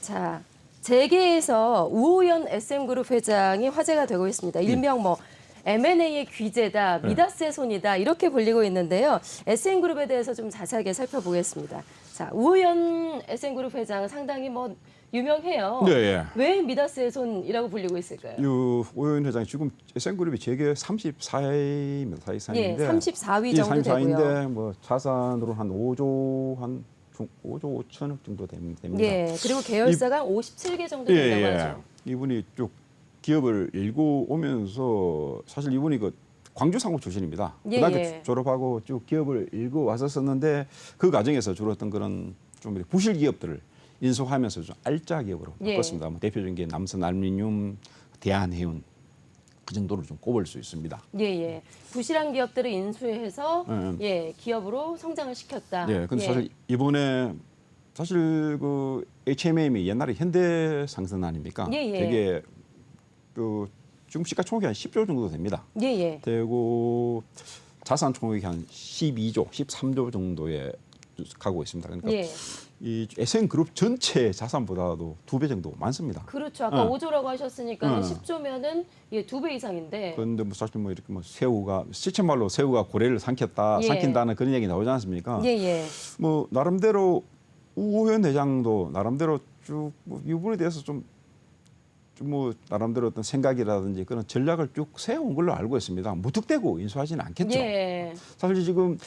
자, 재계에서 우호연 SM그룹 회장이 화제가 되고 있습니다. 일명 뭐 M&A의 귀재다, 미다스의 손이다 이렇게 불리고 있는데요. SM그룹에 대해서 좀 자세하게 살펴보겠습니다. 자, 우호연 SM그룹 회장 상당히 뭐 유명해요. 네, 예. 왜 미다스의 손이라고 불리고 있을까요? 오현 회장이 지금 SM그룹이 재계 34위입니다. 34위인데. 예, 34위 정도 되고요. 34위인데 뭐 자산으로 한 5조 5천억 정도 됩니다. 예, 그리고 계열사가 57개 정도 된다고 하죠. 이분이 쭉 기업을 일고 오면서 사실 이분이 그 광주 상고 출신입니다. 고등학교 졸업하고 쭉 기업을 일고 왔었었는데 그 과정에서 주로 어떤 그런 좀 부실 기업들을 인수하면서 좀 알짜 기업으로 바꿨습니다. 뭐 대표적인 게 남선 알루미늄, 대한해운 그 정도로 좀 꼽을 수 있습니다. 예. 부실한 기업들을 인수해서 기업으로 성장을 시켰다. 예, 근데 사실 이번에 사실 그 HMM이 옛날에 현대상선 아닙니까? 되게 그 지금 시가총액이 한 10조 정도 됩니다. 되고 자산 총액이 한 12조, 13조 정도에 가고 있습니다. 그러니까 이 SM그룹 전체 자산보다도 2배 정도 많습니다. 그렇죠. 아까 5조라고 하셨으니까 10조면은 2배 이상인데. 그런데 뭐 사실 뭐 이렇게 뭐 새우가 시쳇말로 새우가 고래를 삼킨다는 그런 얘기 나오지 않습니까? 뭐 나름대로 우호연 회장도 나름대로 쭉 뭐 이 부분에 대해서 좀 뭐 나름대로 어떤 생각이라든지 그런 전략을 쭉 세워온 걸로 알고 있습니다. 무턱대고 인수하지는 않겠죠. 사실 지금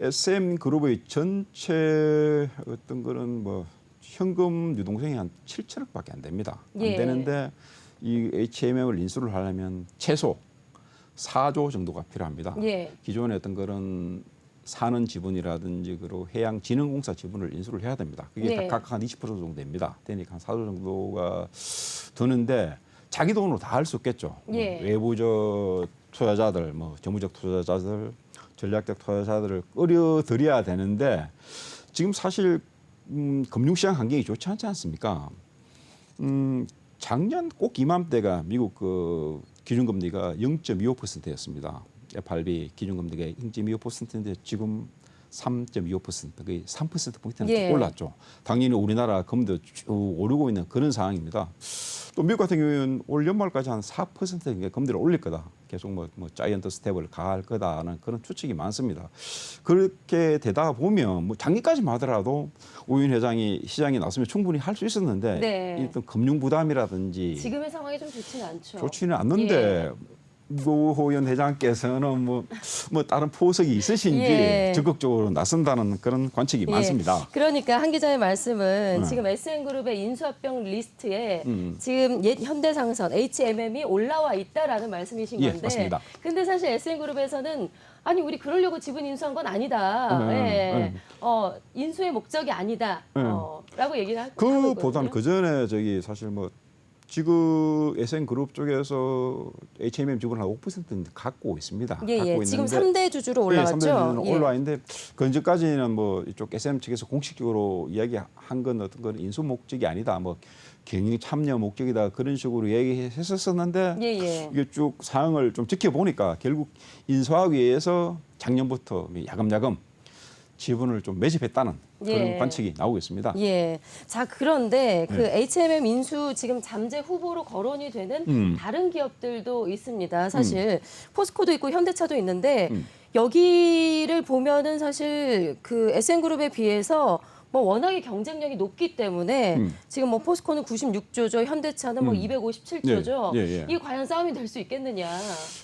SM그룹의 전체 어떤 그런 뭐 현금 유동성이 한 7천억밖에 안 됩니다. 안 되는데 이 HMM을 인수를 하려면 최소 4조 정도가 필요합니다. 기존의 어떤 그런 산업 지분이라든지 그리고 해양진흥공사 지분을 인수를 해야 됩니다. 그게 각각 한 20% 정도 됩니다. 되니까 한 4조 정도가 드는데 자기 돈으로 다 할 수 없겠죠. 외부적 투자자들, 뭐 정무적 투자자들, 전략적 투자자들을 끌어들여야 되는데 지금 사실 금융시장 환경이 좋지 않지 않습니까? 작년 꼭 이맘때가 미국 그 기준금리가 0.25%였습니다. FRB 기준금리가 0.25%인데 지금 3.25% 거의 3%포인트는 올랐죠. 당연히 우리나라 금리도 쭉 오르고 있는 그런 상황입니다. 또 미국 같은 경우는 올 연말까지 한 4% 금리를 올릴 거다. 계속 뭐 자이언트 스텝을 가할 거다라는 그런 추측이 많습니다. 그렇게 되다 보면 뭐 작년까지만 하더라도 오윤 회장이 시장에 나서면 충분히 할 수 있었는데 어떤 금융 부담이라든지 지금의 상황이 좀 좋지는 않죠. 좋지는 않는데 우호연 회장께서는 뭐 다른 포석이 있으신지 적극적으로 나선다는 그런 관측이 많습니다. 그러니까 한 기자의 말씀은 지금 SM그룹의 인수합병 리스트에 지금 옛 현대상선 HMM이 올라와 있다라는 말씀이신 건데. 맞습니다. 근데 사실 SM그룹에서는 아니 우리 그러려고 지분 인수한 건 아니다. 인수의 목적이 아니다. 라고 얘기를 하고 있거든요. 그보다는 그 전에 저기 사실 뭐 지금 SM그룹 쪽에서 HMM 지분을 한 5% 갖고 있습니다. 갖고 있는데 지금 3대 주주로 올라왔죠. 3대 주주로 올라와 있는데 그전까지는 뭐 이쪽 SM 측에서 공식적으로 이야기한 건 어떤 건 인수 목적이 아니다. 뭐 경영 참여 목적이다. 그런 식으로 얘기했었었는데 이게 쭉 상황을 좀 지켜보니까 결국 인수하기 위해서 작년부터 야금야금 지분을 좀 매집했다는 그런 관측이 나오고 있습니다. 자, 그런데 그 HMM 인수 지금 잠재 후보로 거론이 되는 다른 기업들도 있습니다. 사실 포스코도 있고 현대차도 있는데 여기를 보면은 사실 그 SM그룹에 비해서 뭐 워낙에 경쟁력이 높기 때문에 지금 뭐 포스코는 96조죠, 현대차는 뭐 257조죠. 이게 과연 싸움이 될 수 있겠느냐?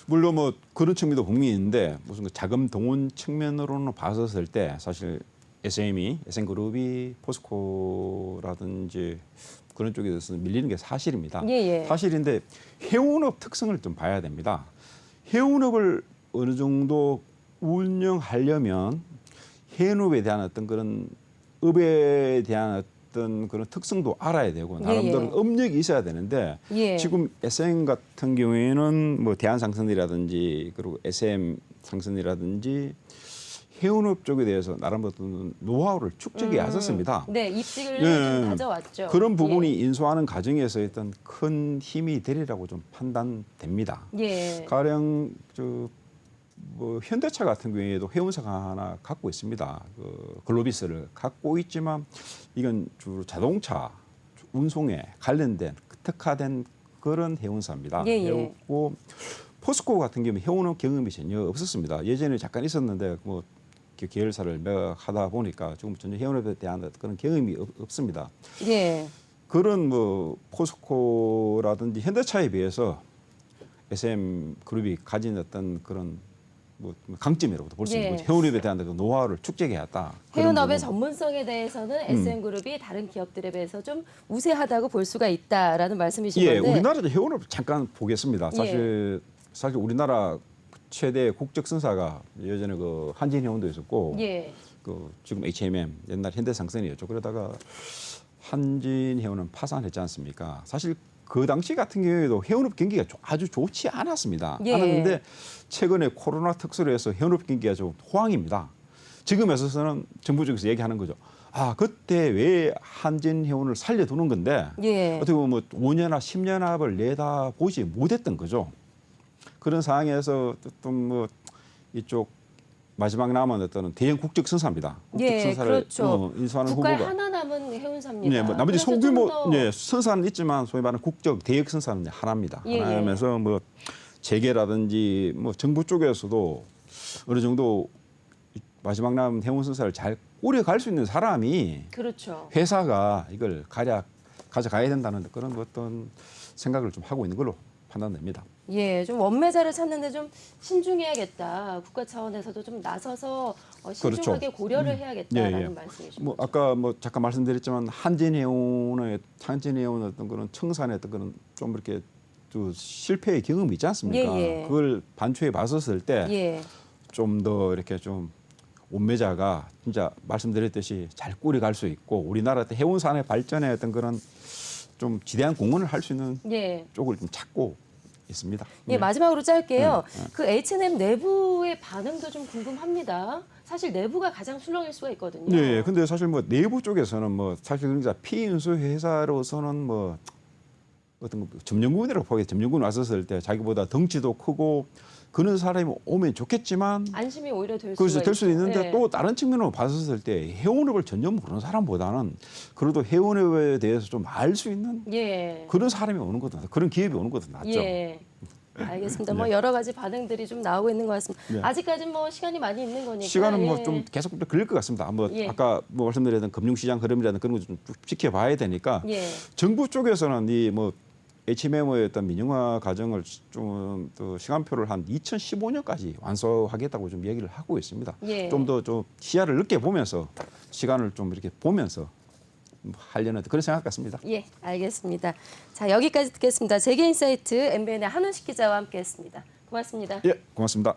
물론 뭐 그런 측면도 분명히 있는데 무슨 그 자금 동원 측면으로는 봤었을 때 사실 SM그룹이 포스코라든지 그런 쪽에 대해서 밀리는 게 사실입니다. 사실인데 해운업 특성을 좀 봐야 됩니다. 해운업을 어느 정도 운영하려면 해운업에 대한 어떤 그런 업에 대한 어떤 그런 특성도 알아야 되고 나름대로 업력이 있어야 되는데 지금 SM 같은 경우에는 뭐 대한상선이라든지 그리고 SM 상선이라든지 해운업 쪽에 대해서 나름 어떤 노하우를 축적해 왔었습니다. 입지를 좀 가져왔죠. 그런 부분이 인수하는 과정에서 일단 큰 힘이 되리라고 좀 판단됩니다. 가령 뭐 현대차 같은 경우에도 해운사가 하나 갖고 있습니다. 그 글로비스를 갖고 있지만 이건 주로 자동차 운송에 관련된 특화된 그런 해운사입니다. 예, 예. 그리고 포스코 같은 경우는 해운업 경험이 전혀 없었습니다. 예전에 잠깐 있었는데 뭐 계열사를 몇 하다 보니까 지금 전혀 해운업에 대한 그런 경험이 없습니다. 예. 그런 뭐 포스코라든지 현대차에 비해서 SM그룹이 가진 어떤 그런 뭐 강점이라고도 볼 수 있는 거죠. 해운업에 대한 그 노하우를 축적해왔다. 해운업의 전문성에 대해서는 SM그룹이 다른 기업들에 비해서 좀 우세하다고 볼 수가 있다라는 말씀이신 예, 건데. 우리나라도 해운업 잠깐 보겠습니다. 사실 우리나라 최대 국적 선사가 예전에 그 한진해운도 있었고, 예. 그 지금 H&M 옛날 현대상선이었죠. 그러다가 한진해운은 파산했지 않습니까? 사실 그 당시 같은 경우에도 해운업 경기가 아주 좋지 않았습니다. 예. 않았는데 최근에 코로나 특수로 해서 해운업 경기가 좀 호황입니다. 지금에서는 정부 쪽에서 얘기하는 거죠. 아, 그때 왜 한진해운을 살려두는 건데 예. 어떻게 보면 뭐 5년이나 10년 앞을 내다보지 못했던 거죠. 그런 상황에서 어떤 뭐 이쪽 마지막 남은 어떤 대형 국적 선사입니다. 국적 예, 선사를 그렇죠. 인수하는 국가에 후보가 하나 남은 해운사입니다. 네, 뭐 나머지 그래서 소규모 좀 더- 선사는 있지만 소위 말하는 국적 대역 선사는 하나입니다. 예, 하나면서 뭐 재계라든지 뭐 정부 쪽에서도 어느 정도 마지막 남은 해운 선사를 잘 오래 갈 수 있는 사람이 그렇죠. 회사가 이걸 가져가야 된다는 그런 어떤 생각을 좀 하고 있는 걸로 판단됩니다. 예, 좀 원매자를 찾는데 좀 신중해야겠다. 국가 차원에서도 좀 나서서 신중하게 고려를 해야겠다라는 예, 예. 말씀이십니다. 뭐 아까 뭐 잠깐 말씀드렸지만 한진해운의 어떤 그런 청산의 어떤 그런 좀 이렇게 또 실패의 경험이 있지 않습니까? 예, 예. 그걸 반추에 봤었을 때 예, 좀 더 이렇게 좀 원매자가 진짜 말씀드렸듯이 잘 꾸려갈 수 있고 우리나라 해운산의 발전에 어떤 그런 좀 지대한 공헌을 할 수 있는 예. 쪽을 좀 찾고 있습니다. 예, 마지막으로 짧게요. 그 H&M 내부의 반응도 좀 궁금합니다. 사실 내부가 가장 술렁일 수가 있거든요. 네, 근데 사실 뭐 내부 쪽에서는 뭐 사실 그러니까 피인수 회사로서는 뭐 어떤 점령군이라고 보게 점령군 왔었을 때 자기보다 덩치도 크고 그런 사람이 오면 좋겠지만 안심이 오히려 그래서 될 수도 있는데 예. 또 다른 측면으로 봤었을 때 해운업을 전혀 모르는 사람보다는 그래도 해운업에 대해서 좀 알 수 있는 예. 그런 사람이 오는 것도 그런 기업이 오는 것도 낫죠. 예. 알겠습니다. 뭐 여러 가지 반응들이 좀 나오고 있는 것 같습니다. 네. 아직까지는 뭐 시간이 많이 있는 거니까. 시간은 뭐 예. 좀 계속 걸릴 것 같습니다. 뭐 예. 아까 뭐 말씀드렸던 금융시장 흐름이라든 그런 거 좀 지켜봐야 되니까 예. 정부 쪽에서는 이 뭐 HMM의 어떤 민영화 과정을 좀 또 시간표를 한 2015년까지 완수하겠다고 좀 얘기를 하고 있습니다. 예. 좀 더 좀 시야를 넓게 보면서 시간을 좀 이렇게 보면서 하려는 그런 생각 같습니다. 예, 알겠습니다. 자, 여기까지 듣겠습니다. 재계인사이트 MBN의 한원식 기자와 함께했습니다. 고맙습니다. 예, 고맙습니다.